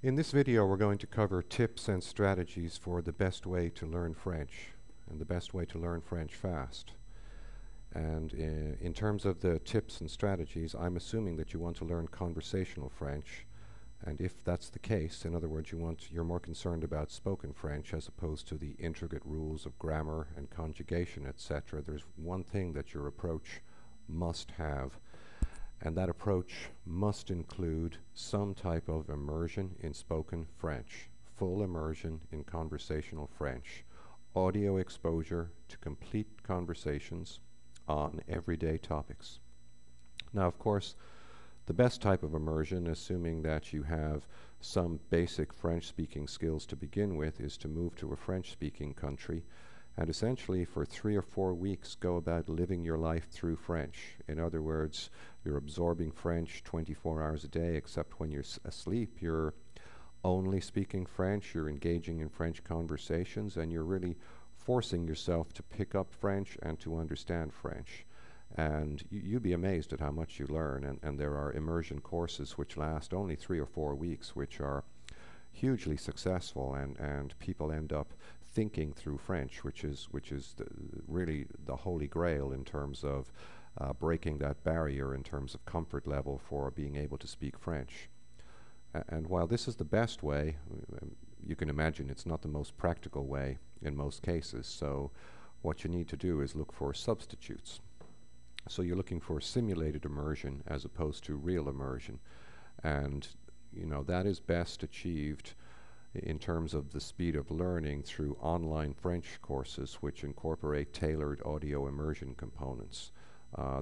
In this video, we're going to cover tips and strategies for the best way to learn French and the best way to learn French fast. And in terms of the tips and strategies, I'm assuming that you want to learn conversational French. And if that's the case, in other words, you're more concerned about spoken French as opposed to the intricate rules of grammar and conjugation, etc. There's one thing that your approach must have, and that approach must include some type of immersion in spoken French, full immersion in conversational French, audio exposure to complete conversations on everyday topics. Now, of course, the best type of immersion, assuming that you have some basic French-speaking skills to begin with, is to move to a French-speaking country and essentially for 3 or 4 weeks go about living your life through French. In other words, you're absorbing French 24 hours a day, except when you're asleep, you're only speaking French, you're engaging in French conversations, and you're really forcing yourself to pick up French and to understand French. And you'd be amazed at how much you learn, and there are immersion courses which last only 3 or 4 weeks, which are hugely successful, and people end up thinking through French, which is really the holy grail in terms of breaking that barrier in terms of comfort level for being able to speak French. And while this is the best way, you can imagine it's not the most practical way in most cases. So what you need to do is look for substitutes. So you're looking for simulated immersion as opposed to real immersion. And that is best achieved in terms of the speed of learning through online French courses which incorporate tailored audio immersion components.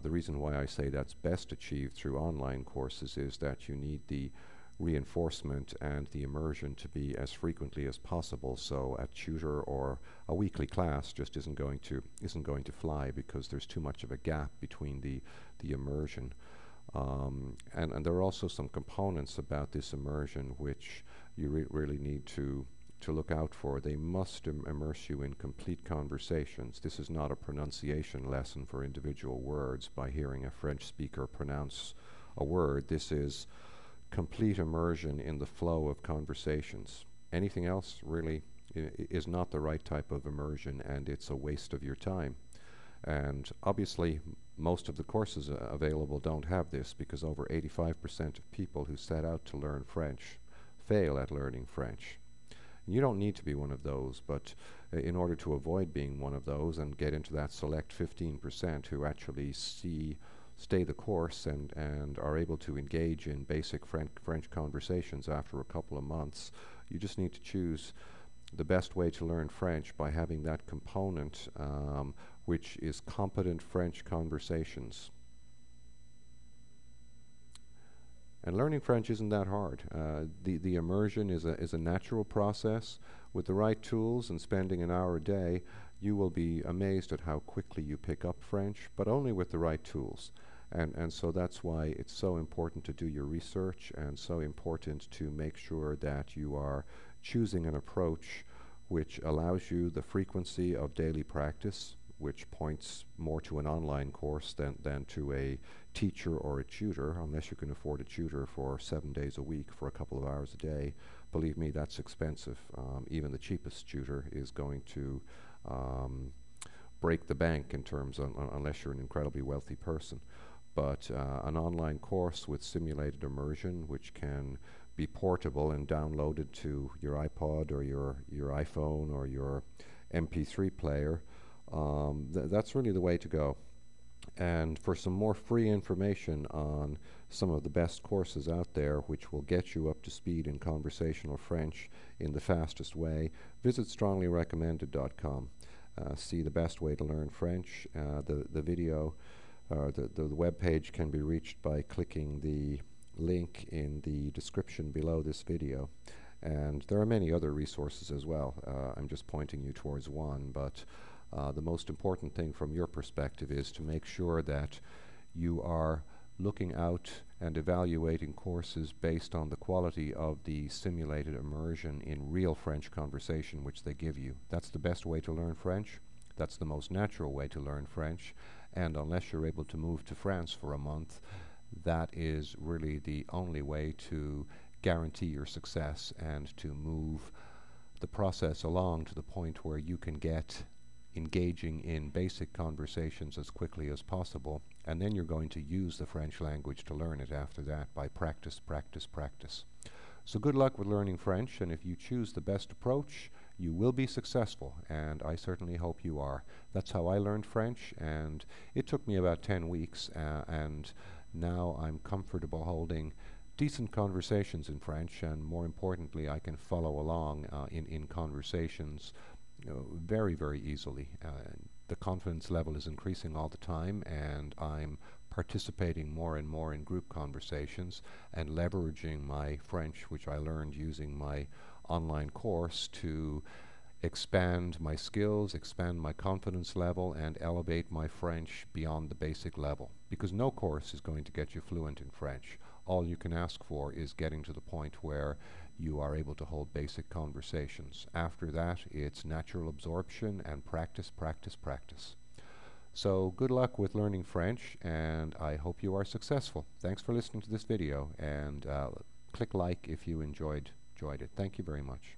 The reason why I say that's best achieved through online courses is that you need the reinforcement and the immersion to be as frequently as possible. So a tutor or a weekly class just isn't going to fly, because there's too much of a gap between the immersion. And there are also some components about this immersion which you really need to look out for. They must immerse you in complete conversations. This is not a pronunciation lesson for individual words by hearing a French speaker pronounce a word. This is complete immersion in the flow of conversations. Anything else really is not the right type of immersion, and it's a waste of your time. And obviously, most of the courses available don't have this, because over 85% of people who set out to learn French fail at learning French. And you don't need to be one of those, but in order to avoid being one of those and get into that select 15% who actually stay the course and are able to engage in basic French conversations after a couple of months, you just need to choose the best way to learn French by having that component which is competent French conversations. And learning French isn't that hard. The immersion is a natural process. With the right tools and spending an hour a day, you will be amazed at how quickly you pick up French, but only with the right tools. And so that's why it's so important to do your research, and so important to make sure that you are choosing an approach which allows you the frequency of daily practice, which points more to an online course than to a teacher or a tutor, unless you can afford a tutor for 7 days a week for a couple of hours a day. Believe me, that's expensive. Even the cheapest tutor is going to break the bank in terms of, unless you're an incredibly wealthy person. But an online course with simulated immersion, which can be portable and downloaded to your iPod or your iPhone or your MP3 player, that's really the way to go. And for some more free information on some of the best courses out there which will get you up to speed in conversational French in the fastest way, visit stronglyrecommended.com. See the best way to learn French. The video, the web page can be reached by clicking the link in the description below this video. And there are many other resources as well. I'm just pointing you towards one, but the most important thing from your perspective is to make sure that you are looking out and evaluating courses based on the quality of the simulated immersion in real French conversation which they give you. That's the best way to learn French. That's the most natural way to learn French. And unless you're able to move to France for a month, that is really the only way to guarantee your success and to move the process along to the point where you can get engaging in basic conversations as quickly as possible, and then you're going to use the French language to learn it after that by practice, practice, practice. So good luck with learning French, and if you choose the best approach, you will be successful, and I certainly hope you are. That's how I learned French, and it took me about 10 weeks, and now I'm comfortable holding decent conversations in French, and more importantly, I can follow along in conversations very, very easily. The confidence level is increasing all the time, and I'm participating more and more in group conversations and leveraging my French, which I learned using my online course, to expand my skills, expand my confidence level, and elevate my French beyond the basic level. Because no course is going to get you fluent in French. All you can ask for is getting to the point where you are able to hold basic conversations. After that, it's natural absorption and practice, practice, practice. So good luck with learning French, and I hope you are successful. Thanks for listening to this video, and click like if you enjoyed it. Thank you very much.